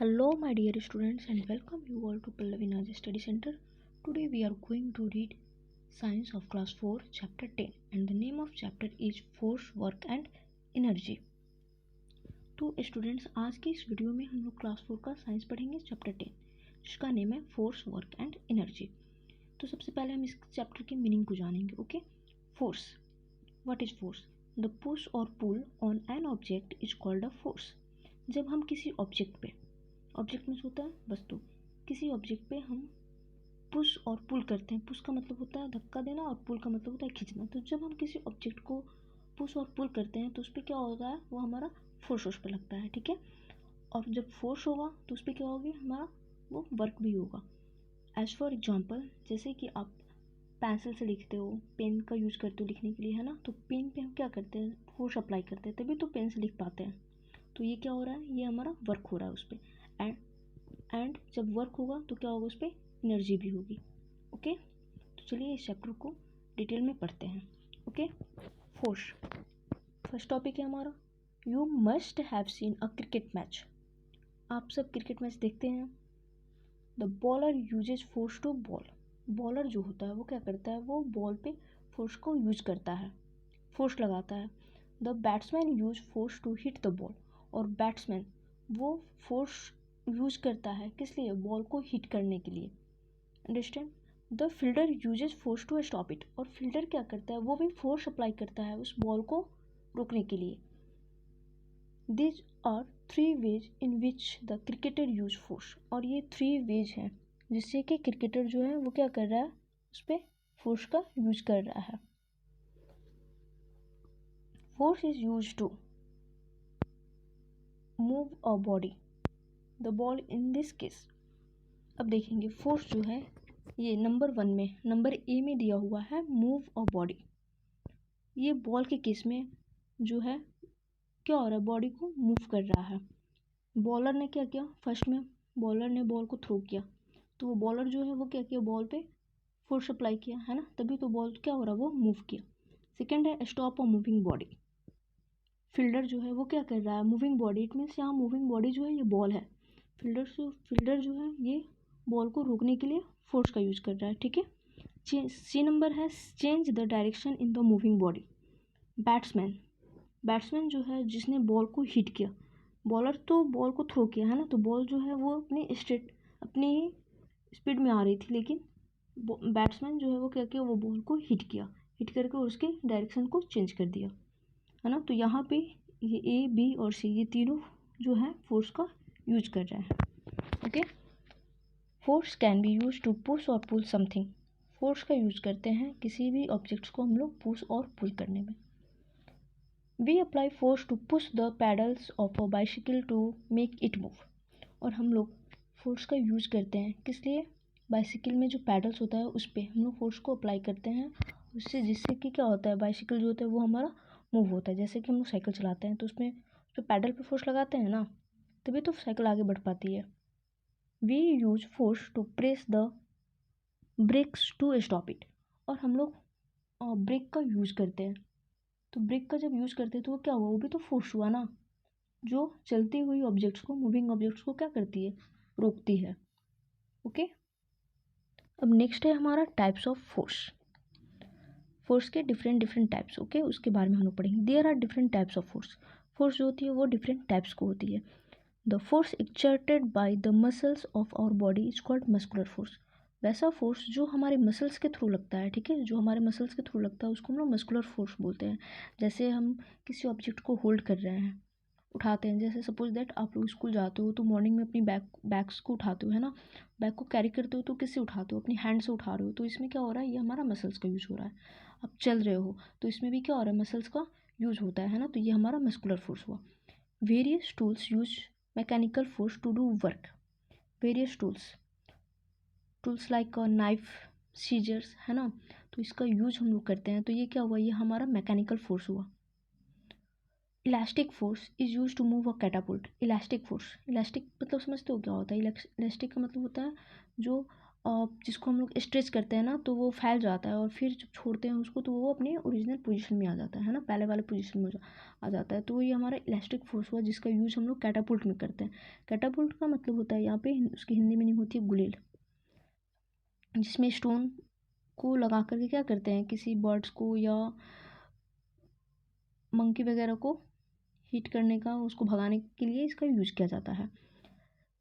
Hello, my dear students, and welcome you all to Pallavina's Study Center. Today we are going to read Science of Class 4, Chapter 10, and the name of chapter is Force, Work and Energy. तो students, आज की इस video में हम लोग class 4 का science पढ़ेंगे, chapter 10, जिसका नेम है फोर्स, वर्क एंड एनर्जी. तो सबसे पहले हम इस चैप्टर की मीनिंग को जानेंगे. Okay, force. What is force? The push और pull on an object is called a force. जब हम किसी ऑब्जेक्ट पे, ऑब्जेक्ट मीन्स होता है वस्तु, किसी ऑब्जेक्ट पे हम पुश और पुल करते हैं. पुश का मतलब होता है धक्का देना और पुल का मतलब होता है खींचना. तो जब हम किसी ऑब्जेक्ट को पुश और पुल करते हैं तो उस पर क्या होता है, वो हमारा फोर्स उस पर लगता है. ठीक है, और जब फोर्स होगा तो उस पर क्या होगी, हमारा वो वर्क भी होगा. एज फॉर एग्जाम्पल, जैसे कि आप पेंसिल से लिखते हो, पेन का यूज करते हो लिखने के लिए, है ना. तो पेन पे हम क्या करते हैं, फोर्स अप्लाई करते हैं, तभी तो पेन से लिख पाते हैं. तो ये क्या हो रहा है, ये हमारा वर्क हो रहा है उस पर. एंड जब वर्क होगा तो क्या होगा, उस पर एनर्जी भी होगी. ओके, तो चलिए इस चैप्टर को डिटेल में पढ़ते हैं. Okay, force. फर्स्ट टॉपिक है हमारा, you must have seen a cricket match. आप सब क्रिकेट मैच देखते हैं. The bowler uses force to ball. Bowler जो होता है वो क्या करता है, वो बॉल पे फोर्स को यूज करता है, फोर्स लगाता है. The batsman use force to hit the ball. और बैट्समैन वो फोर्स यूज करता है किस लिए, बॉल को हिट करने के लिए. Understand. The fielder uses force to stop it. और फील्डर क्या करता है, वो भी फोर्स अप्लाई करता है उस बॉल को रोकने के लिए. This are 3 ways in which the cricketer use force. और ये 3 वेज हैं जिससे कि क्रिकेटर जो है वो क्या कर रहा है, उस पर फोर्स का यूज कर रहा है. Force is use to move a body, the ball in this case. अब देखेंगे फोर्स जो है, ये नंबर 1 में, नंबर ए में दिया हुआ है मूव अ बॉडी. ये बॉल के केस में जो है क्या हो रहा है, बॉडी को मूव कर रहा है. बॉलर ने क्या किया, फर्स्ट में बॉलर ने बॉल को थ्रो किया, तो वो बॉलर जो है वो क्या किया, बॉल पे फोर्स अप्लाई किया, है ना, तभी तो बॉल क्या हो रहा है, वो मूव किया. सेकेंड है stop a moving body. Fielder जो है वो क्या कर रहा है, मूविंग बॉडी. इट मीन्स यहाँ मूविंग बॉडी जो है ये बॉल है. फील्डर जो है ये बॉल को रोकने के लिए फोर्स का यूज कर रहा है. ठीक है. सी नंबर है change the direction in the moving body. Batsman जो है जिसने बॉल को हिट किया, बॉलर तो बॉल को थ्रो किया, है ना, तो बॉल जो है वो अपनी स्पीड में आ रही थी, लेकिन बैट्समैन जो है वो क्या किया, वो बॉल को हिट किया, हिट करके उसके डायरेक्शन को चेंज कर दिया, है ना. तो यहाँ पे ये ए, बी और सी, ये तीनों जो है फोर्स का यूज कर रहे हैं. Okay, force can be use to push और पुल समथिंग. फोर्स का यूज करते हैं किसी भी ऑब्जेक्ट्स को हम लोग पुश और पुल करने में. We apply force to push the paddles of a bicycle to make it move. और हम लोग फोर्स का यूज करते हैं किस लिए, बाइसिकल में जो पैडल्स होता है उस पर हम लोग फोर्स को अप्लाई करते हैं, उससे जिससे कि क्या होता है, बाइसिकल जो होता है वो हमारा मूव होता है. जैसे कि हम लोग साइकिल चलाते हैं तो उसमें जो पैडल पे फोर्स लगाते हैं ना, तभी तो साइकिल आगे बढ़ पाती है. We use force to press the brakes to stop it. और हम लोग ब्रेक का यूज करते हैं, तो ब्रेक का जब यूज करते हैं तो वो क्या हुआ, वो भी तो फोर्स हुआ ना, जो चलती हुई ऑब्जेक्ट्स को, मूविंग ऑब्जेक्ट्स को क्या करती है, रोकती है. ओके, अब नेक्स्ट है हमारा टाइप्स ऑफ फोर्स. फोर्स के डिफरेंट टाइप्स. ओके, उसके बारे में हम लोग पढ़ेंगे. There are different types of force. Force जो होती है वो डिफरेंट टाइप्स को होती है. The force exerted by the muscles of our body is called muscular force. वैसा फोर्स जो हमारे मसल्स के थ्रू लगता है, ठीक है, जो हमारे मसल्स के थ्रू लगता है उसको हम लोग मस्कुलर फोर्स बोलते हैं. जैसे हम किसी ऑब्जेक्ट को होल्ड कर रहे हैं, उठाते हैं. जैसे सपोज दैट आप लोग स्कूल जाते हो तो मॉर्निंग में अपनी बैग्स को उठाते हो, है ना, बैग को कैरी करते हो तो किससे उठाते हो, अपनी हैंड से उठा रहे हो. तो इसमें क्या हो रहा है, ये हमारा मसल्स का यूज हो रहा है. आप चल रहे हो तो इसमें भी क्या हो रहा है, मसल्स का यूज होता है ना, तो ये हमारा मस्कुलर फोर्स हुआ. Various tools use mechanical force to do work. Various tools like knife, scissors, है ना, तो इसका यूज हम लोग करते हैं. तो ये क्या हुआ, ये हमारा मैकेनिकल फोर्स हुआ. Elastic force is use to move a catapult. Elastic force, elastic मतलब समझते हो क्या होता है, इलास्टिक का मतलब होता है जो जिसको हम लोग स्ट्रेच करते हैं ना तो वो फैल जाता है, और फिर जब छोड़ते हैं उसको तो वो अपने ओरिजिनल पोजीशन में आ जाता है ना, पहले वाले पोजीशन में आ जाता है। तो ये हमारा इलास्टिक फोर्स हुआ जिसका यूज़ हम लोग कैटापुल्ट में करते हैं। कैटापुल्ट का मतलब होता है यहाँ पे, उसकी हिंदी मीनिंग होती है गुलेल, जिसमें स्टोन को लगा करके क्या करते हैं, किसी बर्ड्स को या मंकी वगैरह को हिट करने का, उसको भगाने के लिए इसका यूज़ किया जाता है।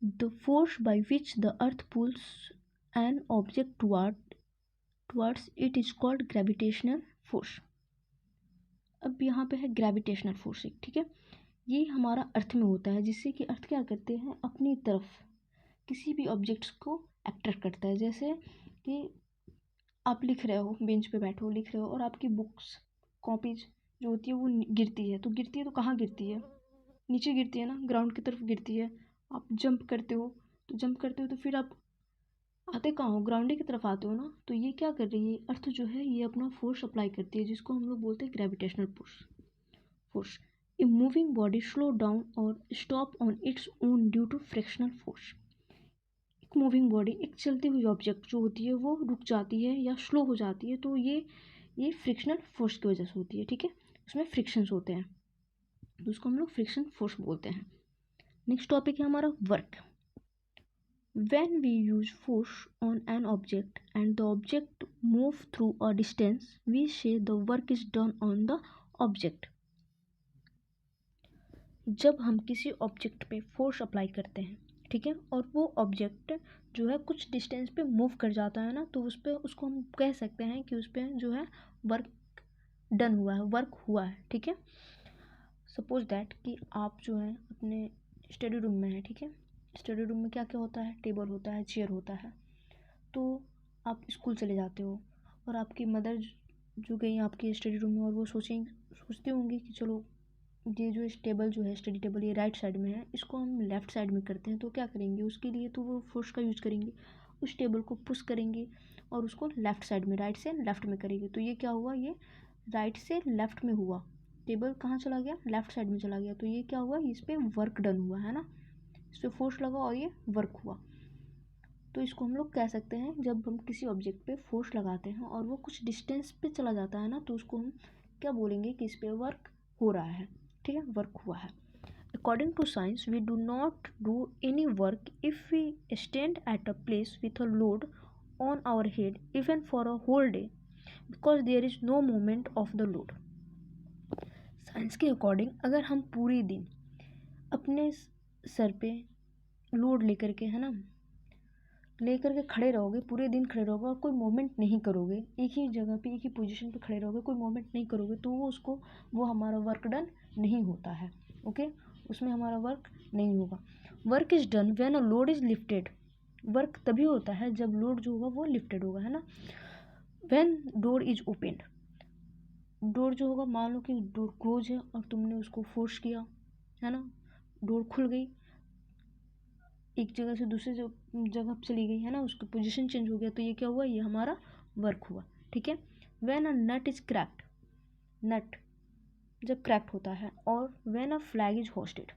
The force by which the earth pulls an object towards it is called gravitational force. अब यहाँ पे है ग्रेविटेशनल फोर्स, ठीक है। ये हमारा अर्थ में होता है, जिससे कि अर्थ क्या करते हैं, अपनी तरफ किसी भी ऑब्जेक्ट्स को अट्रैक्ट करता है। जैसे कि आप लिख रहे हो, बेंच पे बैठे हो लिख रहे हो, और आपकी बुक्स कॉपीज जो होती है वो गिरती है, तो कहाँ गिरती है, नीचे गिरती है ना, ग्राउंड की तरफ गिरती है। आप जंप करते हो तो फिर आप आते कहाँ हो, ग्राउंड की तरफ आते हो ना। तो ये क्या कर रही है, अर्थ जो है ये अपना फोर्स अप्लाई करती है, जिसको हम लोग बोलते हैं gravitational force. A moving body slow down और stop on its own due to frictional force. एक मूविंग बॉडी, एक चलती हुई ऑब्जेक्ट जो होती है वो रुक जाती है या स्लो हो जाती है, तो ये फ्रिक्शनल फोर्स की वजह से होती है, ठीक है। उसमें फ्रिक्शंस होते हैं तो उसको हम लोग फ्रिक्शन फोर्स बोलते हैं। नेक्स्ट टॉपिक है हमारा work. When we use force on an object and the object move through a distance, we say the work is done on the object. जब हम किसी ऑब्जेक्ट पे फोर्स अप्लाई करते हैं, ठीक है, और वो ऑब्जेक्ट जो है कुछ डिस्टेंस पे मूव कर जाता है ना, तो उस पर उसको हम कह सकते हैं कि उस पर जो है वर्क डन हुआ है, वर्क हुआ है, ठीक है। सपोज दैट कि आप जो है अपने स्टडी रूम में है, ठीक है। स्टडी रूम में क्या क्या होता है, टेबल होता है, चेयर होता है। तो आप स्कूल चले जाते हो और आपकी मदर जो गई आपके स्टडी रूम में, और वो सोचते होंगे कि चलो ये जो टेबल जो है, स्टडी टेबल, ये राइट साइड में है, इसको हम लेफ़्ट साइड में करते हैं। तो क्या करेंगे उसके लिए, तो वो फोर्स का यूज़ करेंगे, उस टेबल को पुश करेंगे और उसको लेफ़्ट साइड में, राइट से लेफ़्ट में करेंगे। तो ये क्या हुआ, ये राइट से लेफ़्ट में हुआ, टेबल कहाँ चला गया, लेफ़्ट साइड में चला गया। तो ये क्या हुआ, इस पर वर्क डन हुआ है ना, इस पर फोर्स लगा और ये वर्क हुआ। तो इसको हम लोग कह सकते हैं, जब हम किसी ऑब्जेक्ट पे फोर्स लगाते हैं और वो कुछ डिस्टेंस पे चला जाता है ना, तो उसको हम क्या बोलेंगे कि इस पे वर्क हो रहा है, ठीक है, वर्क हुआ है। According to science we do not do any work if we stand at a place with a load on our head even for a whole day, because there is no movement of the load. Science के according अगर हम पूरे दिन अपने sir पे load लेकर के, है ना, लेकर के खड़े रहोगे, पूरे दिन खड़े रहोगे और कोई मूवमेंट नहीं करोगे, एक ही जगह पे एक ही पोजीशन पे खड़े रहोगे, कोई मूवमेंट नहीं करोगे, तो वो हमारा वर्क डन नहीं होता है, ओके। उसमें हमारा वर्क नहीं होगा। Work is done when a load is lifted. Work तभी होता है जब लोड जो होगा वो लिफ्टेड होगा, है ना। When door is opened, door जो होगा, मान लो कि डोर क्लोज है और तुमने उसको फोर्स किया, है ना, डोर खुल गई, एक जगह से दूसरी जगह चली गई, है ना, उसका पोजीशन चेंज हो गया, तो ये क्या हुआ, ये हमारा वर्क हुआ, ठीक है। When a nut is cracked, nut जब क्रैक्ड होता है, और when a flag is hoisted,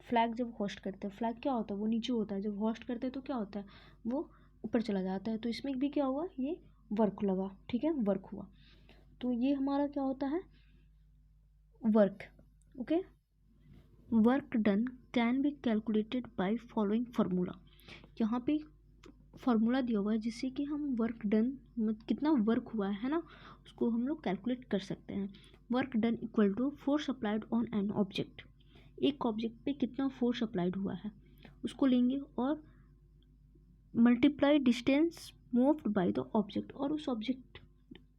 flag जब होस्ट करते हैं, फ्लैग क्या होता है, वो नीचे होता है, जब होस्ट करते हैं तो क्या होता है, वो ऊपर चला जाता है। तो इसमें भी क्या हुआ, ये वर्क लगा, ठीक है, वर्क हुआ। तो ये हमारा क्या होता है, work, okay. Work done can be calculated by following formula. यहाँ पे फार्मूला दिया हुआ है जिससे कि हम वर्क डन कितना वर्क हुआ है ना, उसको हम लोग कैलकुलेट कर सकते हैं। Work done equal to force applied on an object. एक ऑब्जेक्ट पे कितना फोर्स अप्लाइड हुआ है उसको लेंगे और multiply distance moved by the object, और उस ऑब्जेक्ट,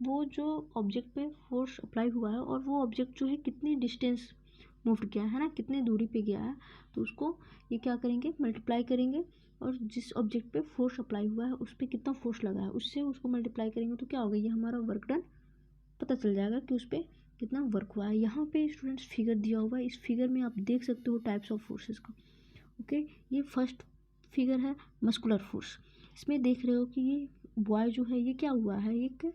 वो जो ऑब्जेक्ट पे फोर्स अप्लाई हुआ है और वो ऑब्जेक्ट जो है कितनी डिस्टेंस मूव किया है ना, कितनी दूरी पे गया है, तो उसको ये क्या करेंगे, मल्टीप्लाई करेंगे, और जिस ऑब्जेक्ट पे फोर्स अप्लाई हुआ है उस पर कितना फोर्स लगा है उससे उसको मल्टीप्लाई करेंगे, तो क्या होगा, ये हमारा वर्क डन पता चल जाएगा कि उस पर कितना वर्क हुआ है। यहाँ पे स्टूडेंट्स फिगर दिया हुआ है, इस फिगर में आप देख सकते हो टाइप्स ऑफ फोर्सेस का, ओके। ये फर्स्ट फिगर है मस्कुलर फोर्स। इसमें देख रहे हो कि ये बॉय जो है ये क्या हुआ है, एक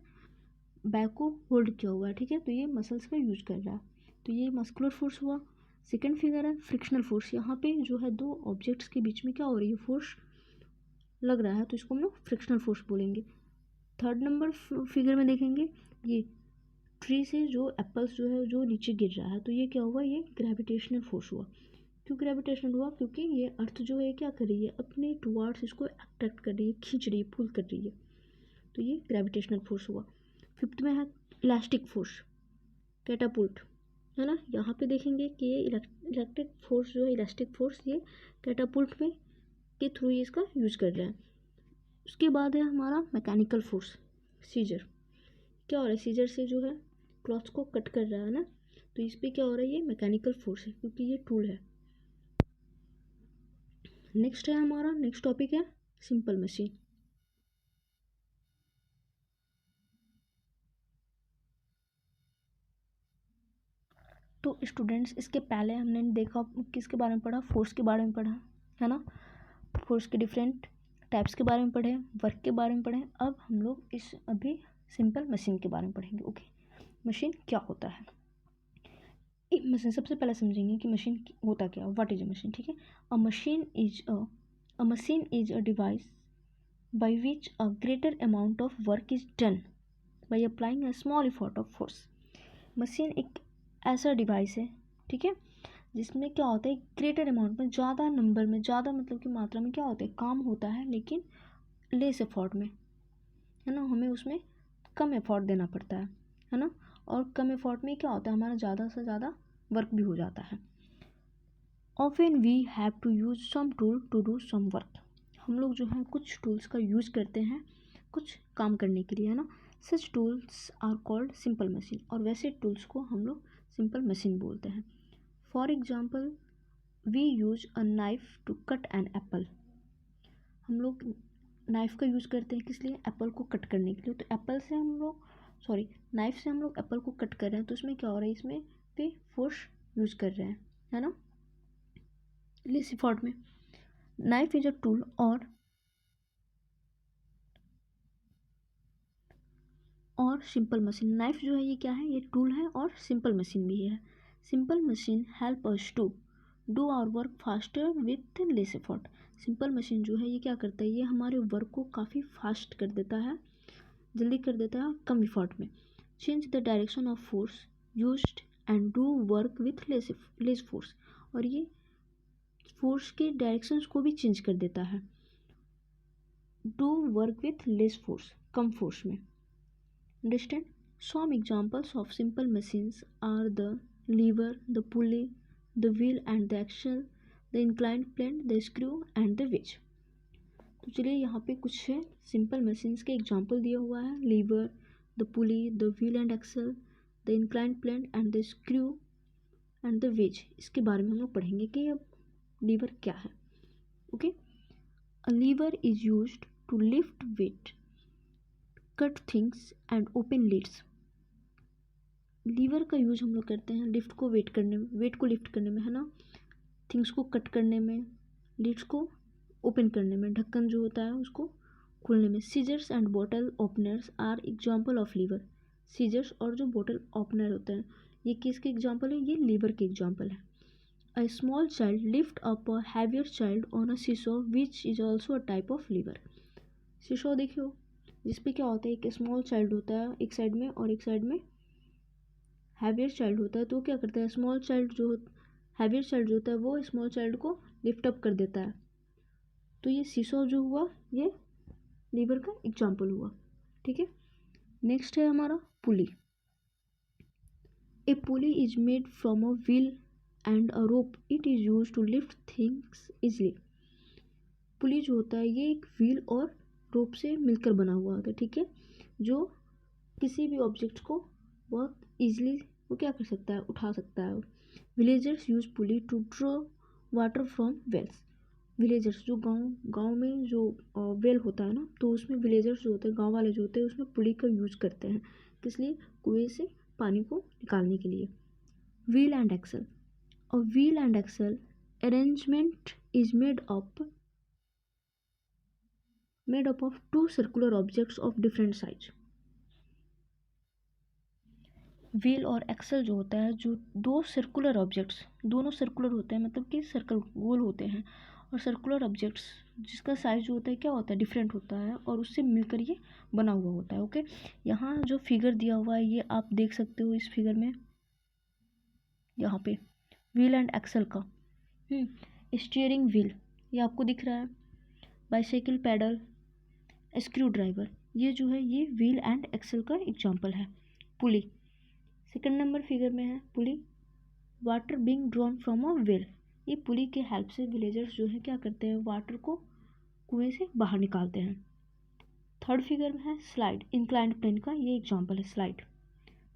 बैक को होल्ड किया हुआ है, ठीक है, तो ये मसल्स का यूज कर रहा है, तो ये मस्कुलर फोर्स हुआ। सेकंड फिगर है फ्रिक्शनल फोर्स। यहाँ पे जो है दो ऑब्जेक्ट्स के बीच में क्या हो रही है, फोर्स लग रहा है तो इसको हम लोग फ्रिक्शनल फोर्स बोलेंगे। थर्ड नंबर फिगर में देखेंगे, ये ट्री से जो एप्पल्स जो है जो नीचे गिर रहा है, तो ये क्या हुआ, ये ग्रेविटेशनल फोर्स हुआ। क्यों ग्रेविटेशनल हुआ, क्योंकि ये अर्थ जो है क्या कर रही है, अपने टुवार्ड्स इसको अट्रैक्ट कर रही है, खींच रही है, पुल कर रही है, तो ये ग्रेविटेशनल फोर्स हुआ। फिफ्थ में है इलास्टिक फोर्स, कैटापुल्ट, है ना। यहाँ पे देखेंगे कि ये इलेक्ट्रिक फोर्स जो है, इलास्टिक फोर्स, ये कैटापुल्ट में के थ्रू ये इसका यूज कर रहे हैं। उसके बाद है हमारा मैकेनिकल फोर्स, सीजर। क्या हो रहा है, सीजर से जो है क्लॉथ को कट कर रहा है ना, तो इस पे क्या हो रहा है, ये मैकेनिकल फोर्स है क्योंकि ये टूल है। नेक्स्ट है हमारा, नेक्स्ट टॉपिक है सिंपल मशीन। तो स्टूडेंट्स, इसके पहले हमने देखा किसके बारे में पढ़ा, फोर्स के बारे में पढ़ा, है ना। फोर्स के डिफरेंट टाइप्स के बारे में पढ़े, वर्क के बारे में पढ़े। अब हम लोग इस अभी सिंपल मशीन के बारे में पढ़ेंगे। ओके, मशीन क्या होता है। एक मशीन, सबसे पहले समझेंगे कि मशीन होता क्या, व्हाट इज अ मशीन, ठीक है। अ machine is a device by which a greater amount of work is done by applying a small effort of force. Machine एक ऐसा डिवाइस है, ठीक है, जिसमें क्या होता है, ग्रेटर अमाउंट में, ज़्यादा नंबर में, ज़्यादा मतलब कि मात्रा में क्या होता है, काम होता है, लेकिन लेस एफर्ट में, है ना। हमें उसमें कम एफर्ट देना पड़ता है ना। और कम एफर्ट में क्या होता है, हमारा ज़्यादा से ज़्यादा वर्क भी हो जाता है। Often we have to use some tool to do some work. हम लोग जो है कुछ टूल्स का यूज करते हैं कुछ काम करने के लिए, है ना। Such tools are called simple machine, और वैसे टूल्स को हम लोग सिंपल मशीन बोलते हैं। For example, we use a knife to cut an apple. हम लोग नाइफ का यूज़ करते हैं किस लिए, एप्पल को कट करने के लिए। तो एप्पल से हम लोग, सॉरी, नाइफ से हम लोग एप्पल को कट कर रहे हैं, तो इसमें क्या हो रहा है, इसमें पे फोर्स यूज़ कर रहे हैं, है ना, लेस एफर्ट में। नाइफ इज अ टूल और सिंपल मशीन। नाइफ जो है ये क्या है, ये टूल है और सिंपल मशीन भी है। Simple machine help us to do our work faster with less effort. Simple machine जो है ये क्या करता है, ये हमारे वर्क को काफ़ी फास्ट कर देता है, जल्दी कर देता है, कम एफर्ट में। Change the direction of force used and do work with less force. और ये फोर्स के डायरेक्शंस को भी चेंज कर देता है, do work with less force, come force में। Understand? Some examples of simple machines are the lever, the pulley, the wheel and the axle, the inclined plane, the screw and the wedge. तो चलिए यहाँ पे कुछ है simple machines के example दिया हुआ है, lever, the pulley, the wheel and axle, the inclined plane and the screw and the wedge. इसके बारे में हम लोग पढ़ेंगे कि अब लीवर क्या है। Okay, a lever is used to lift weight, cut things and open lids. Lever का यूज हम लोग करते हैं लिफ्ट को वेट करने में, वेट को लिफ्ट करने में, है ना, थिंग्स को कट करने में, लिड्स को ओपन करने में, ढक्कन जो होता है उसको खोलने में। Scissors and bottle openers are example of lever. Scissors और जो बॉटल ओपनर होते हैं ये किसके एग्जाम्पल है, ये लीवर के एग्जाम्पल है। A small child lift up a heavier child on a seesaw which is also a type of lever. Seesaw देखियो, जिसपे क्या होता है, एक स्मॉल चाइल्ड होता है एक साइड में और एक साइड में हैवियर चाइल्ड होता है, तो क्या करता है, स्मॉल चाइल्ड जो हैवियर चाइल्ड जो होता है वो स्मॉल चाइल्ड को लिफ्ट अप कर देता है। तो ये सीसो जो हुआ ये लीवर का एग्जाम्पल हुआ, ठीक है। नेक्स्ट है हमारा pulley. A pulley is made from a wheel and a rope, it is use to lift things easily. Pulley जो होता है ये एक व्हील और रोप से मिलकर बना हुआ होता है, ठीक है, जो किसी भी ऑब्जेक्ट को बहुत ईजिली वो क्या कर सकता है, उठा सकता है। Villagers use pulley to draw water from wells. Villagers जो गांव में जो वेल होता है ना, तो उसमें विलेजर्स जो होते हैं, गांव वाले जो होते हैं, उसमें पुली का यूज करते हैं, किस लिए, कुएं से पानी को निकालने के लिए। Wheel and axle. A wheel and axle arrangement is made up of two circular objects of different size. Wheel और एक्सल जो होता है, जो दो सर्कुलर ऑब्जेक्ट्स, दोनों सर्कुलर होते हैं, मतलब कि सर्कल गोल होते हैं, और सर्कुलर ऑब्जेक्ट्स जिसका साइज जो होता है क्या होता है, डिफरेंट होता है और उससे मिलकर ये बना हुआ होता है। ओके, यहाँ जो फिगर दिया हुआ है ये आप देख सकते हो इस फिगर में, यहाँ पे व्हील एंड एक्सल का स्टीयरिंग व्हील ये आपको दिख रहा है, बाइसाइकिल पैडल, स्क्रू ड्राइवर, ये जो है ये व्हील एंड एक्सल का एग्जांपल है। पुली सेकंड नंबर फिगर में है, pulley, water being drawn from a well, ये पुली के हेल्प से विलेजर्स जो है क्या करते हैं, वाटर को कुएं से बाहर निकालते हैं। थर्ड फिगर में है स्लाइड, इंक्लाइंड प्लेन का ये एग्जांपल है स्लाइड।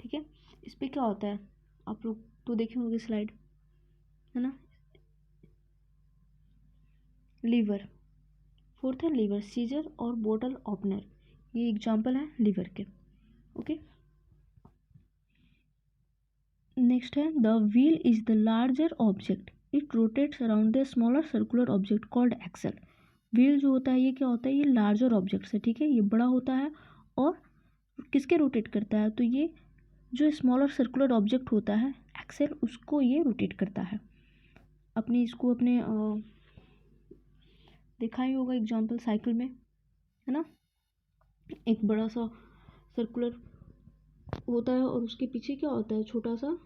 ठीक है, इस पर क्या होता है आप लोग तो देखे होंगे स्लाइड, है ना। लीवर, फोर्थ है लीवर, सीजर और बोतल ओपनर, ये एग्जांपल है लीवर के। ओके, नेक्स्ट है the wheel is the larger object, it rotates around the smaller circular object called axle. Wheel जो होता है ये क्या होता है, ये लार्जर ऑब्जेक्ट है, ठीक है, ये बड़ा होता है और किसके रोटेट करता है, तो ये जो स्मॉलर सर्कुलर ऑब्जेक्ट होता है एक्सेल उसको ये रोटेट करता है। अपने इसको अपने देखा ही होगा एग्जांपल साइकिल में, है ना, एक बड़ा सा सर्कुलर होता है और उसके पीछे क्या होता है, छोटा सा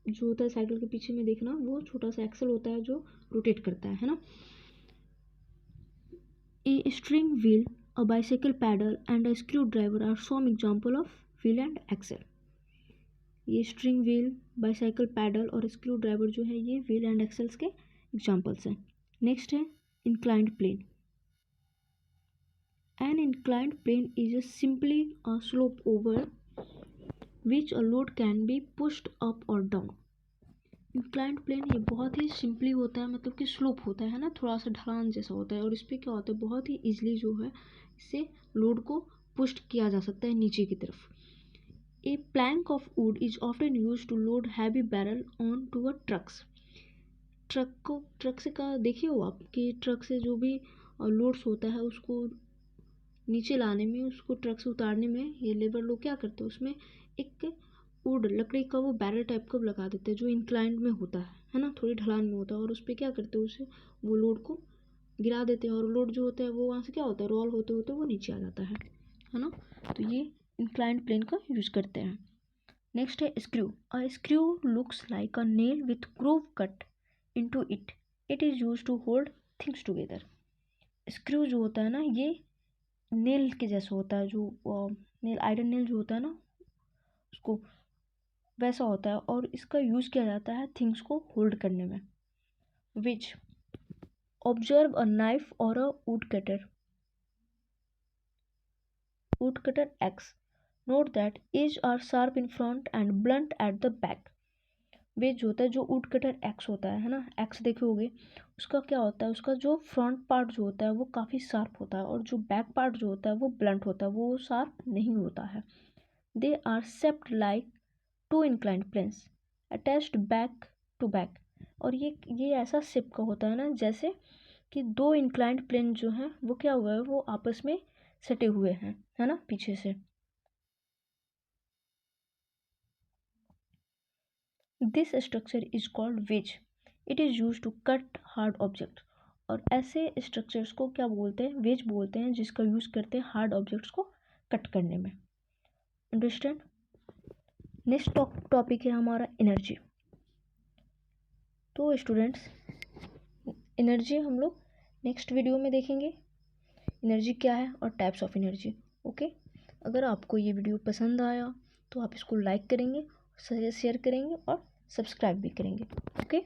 जो होता है साइकिल के पीछे में देखना, वो छोटा सा एक्सल होता है जो रोटेट करता है ना। A string wheel, a bicycle pedal and a screwdriver are some example of wheel and axle. ये स्ट्रिंग व्हील, बाइसाइकिल पैडल और स्क्रू ड्राइवर जो है ये व्हील एंड एक्सल्स के एग्जांपल्स हैं। नेक्स्ट है inclined plane. An inclined plane is simply a slope over which a load can be pushed up or down. Inclined plane ये बहुत ही simply होता है, मतलब कि स्लोप होता है ना, थोड़ा सा ढलान जैसा होता है और इस पर क्या होता है बहुत ही इजीली जो है इससे लोड को पुश किया जा सकता है नीचे की तरफ। A plank of wood is often use to load heavy barrel on to a trucks. Truck से का देखिए हो आप कि ट्रक से जो भी लोड्स होता है उसको नीचे लाने में, उसको ट्रक से उतारने में ये लेबर लोग क्या करते हैं, उसमें एक वुड लकड़ी का वो बैरल टाइप का लगा देते हैं जो इंक्लाइंड में होता है ना, थोड़ी ढलान में होता है और उस पर क्या करते हैं उसे वो लोड को गिरा देते हैं और लोड जो होता है वो वहाँ से क्या होता है रोल होते होते वो नीचे आ जाता है ना। तो ये इंक्लाइंड प्लेन का यूज करते हैं। नेक्स्ट है screw. A screw looks like a nail with groove cut into it, it is use to hold things together. Screw जो होता है ना ये नेल के जैसा होता है, जो नेल आयरन नेल जो होता है ना उसको वैसा होता है और इसका यूज़ किया जाता है थिंग्स को होल्ड करने में। विच ऑब्जर्व अ नाइफ और a wood cutter axe, note that edge are sharp in front and blunt at the back. वे जो होता है जो वुड कटर एक्स होता है ना, एक्स देखे होगे, उसका क्या होता है, उसका जो फ्रंट पार्ट जो होता है वो काफ़ी शार्प होता है और जो बैक पार्ट जो होता है वो ब्लंट होता है, वो शार्प नहीं होता है। They are shaped like two inclined planes attached back to back, और ये ऐसा शेप का होता है ना जैसे कि दो इंक्लाइंड प्लेन जो हैं वो क्या हुआ है वो आपस में सटे हुए हैं, है ना, पीछे से। This structure is called wedge, it is use to cut hard object, और ऐसे स्ट्रक्चर्स को क्या बोलते हैं, वेज बोलते हैं, जिसका यूज़ करते हैं हार्ड ऑब्जेक्ट्स को कट करने में। अंडरस्टैंड। नेक्स्ट टॉपिक है हमारा एनर्जी। तो स्टूडेंट्स एनर्जी हम लोग नेक्स्ट वीडियो में देखेंगे, एनर्जी क्या है और टाइप्स ऑफ एनर्जी। ओके, अगर आपको ये वीडियो पसंद आया तो आप इसको लाइक करेंगे, शेयर करेंगे और सब्सक्राइब भी करेंगे। ओके।